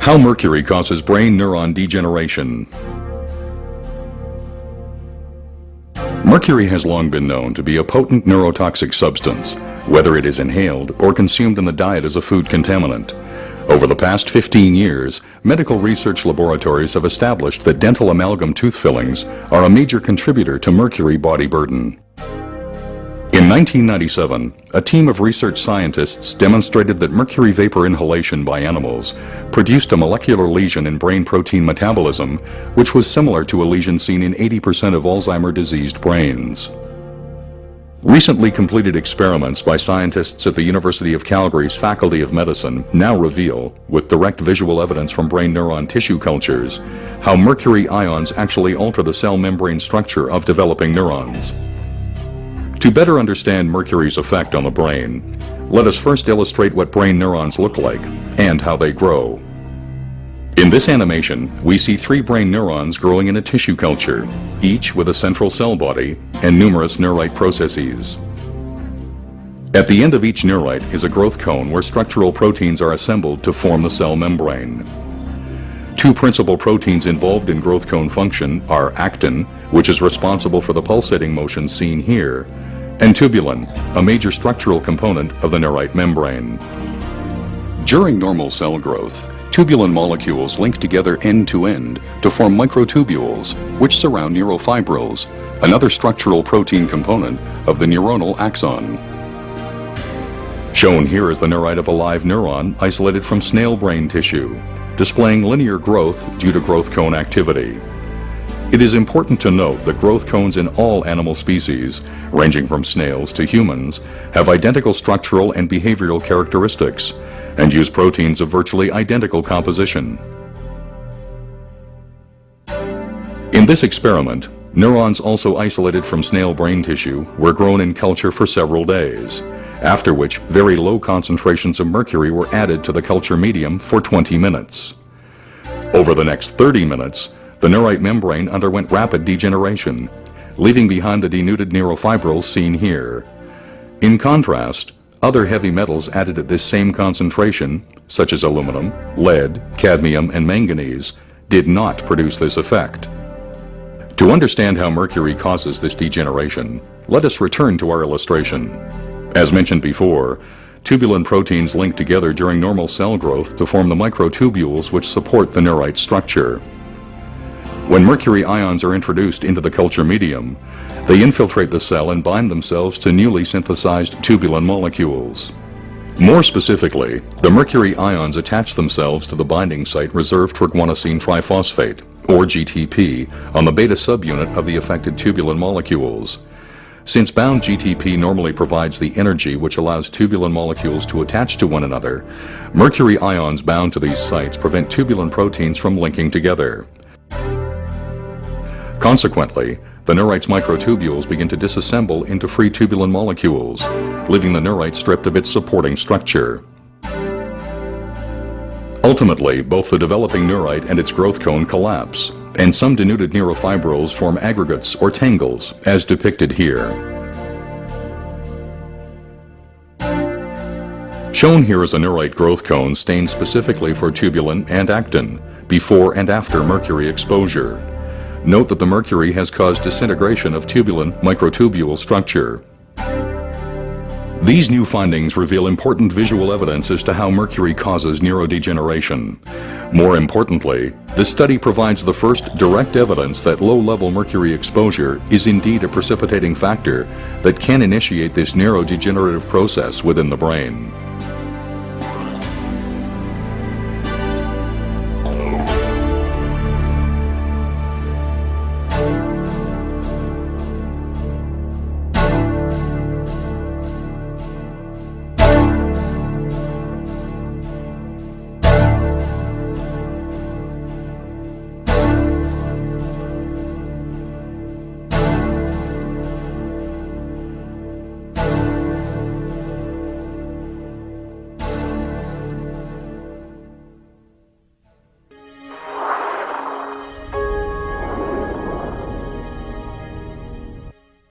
How mercury causes brain neuron degeneration. Mercury has long been known to be a potent neurotoxic substance, whether it is inhaled or consumed in the diet as a food contaminant. Over the past 15 years, medical research laboratories have established that dental amalgam tooth fillings are a major contributor to mercury body burden. In 1997, a team of research scientists demonstrated that mercury vapor inhalation by animals produced a molecular lesion in brain protein metabolism, which was similar to a lesion seen in 80% of Alzheimer-diseased brains. Recently completed experiments by scientists at the University of Calgary's Faculty of Medicine now reveal, with direct visual evidence from brain neuron tissue cultures, how mercury ions actually alter the cell membrane structure of developing neurons. To better understand mercury's effect on the brain, let us first illustrate what brain neurons look like and how they grow. In this animation, we see 3 brain neurons growing in a tissue culture, each with a central cell body and numerous neurite processes. At the end of each neurite is a growth cone where structural proteins are assembled to form the cell membrane. 2 principal proteins involved in growth cone function are actin, which is responsible for the pulsating motion seen here, and tubulin, a major structural component of the neurite membrane. During normal cell growth, tubulin molecules link together end to end to form microtubules, which surround neurofibrils, another structural protein component of the neuronal axon. Shown here is the neurite of a live neuron isolated from snail brain tissue, displaying linear growth due to growth cone activity. It is important to note that growth cones in all animal species, ranging from snails to humans, have identical structural and behavioral characteristics and use proteins of virtually identical composition. In this experiment, neurons also isolated from snail brain tissue were grown in culture for several days, after which very low concentrations of mercury were added to the culture medium for 20 minutes. Over the next 30 minutes, the neurite membrane underwent rapid degeneration, leaving behind the denuded neurofibrils seen here. In contrast, other heavy metals added at this same concentration, such as aluminum, lead, cadmium, and manganese, did not produce this effect. To understand how mercury causes this degeneration, let us return to our illustration. As mentioned before, tubulin proteins link together during normal cell growth to form the microtubules which support the neurite structure. When mercury ions are introduced into the culture medium, they infiltrate the cell and bind themselves to newly synthesized tubulin molecules. More specifically, the mercury ions attach themselves to the binding site reserved for guanosine triphosphate, or GTP, on the beta subunit of the affected tubulin molecules. Since bound GTP normally provides the energy which allows tubulin molecules to attach to one another, mercury ions bound to these sites prevent tubulin proteins from linking together. Consequently, the neurite's microtubules begin to disassemble into free tubulin molecules, leaving the neurite stripped of its supporting structure. Ultimately, both the developing neurite and its growth cone collapse, and some denuded neurofibrils form aggregates or tangles, as depicted here. Shown here is a neurite growth cone stained specifically for tubulin and actin, before and after mercury exposure. Note that the mercury has caused disintegration of tubulin microtubule structure. These new findings reveal important visual evidence as to how mercury causes neurodegeneration. More importantly, this study provides the first direct evidence that low-level mercury exposure is indeed a precipitating factor that can initiate this neurodegenerative process within the brain.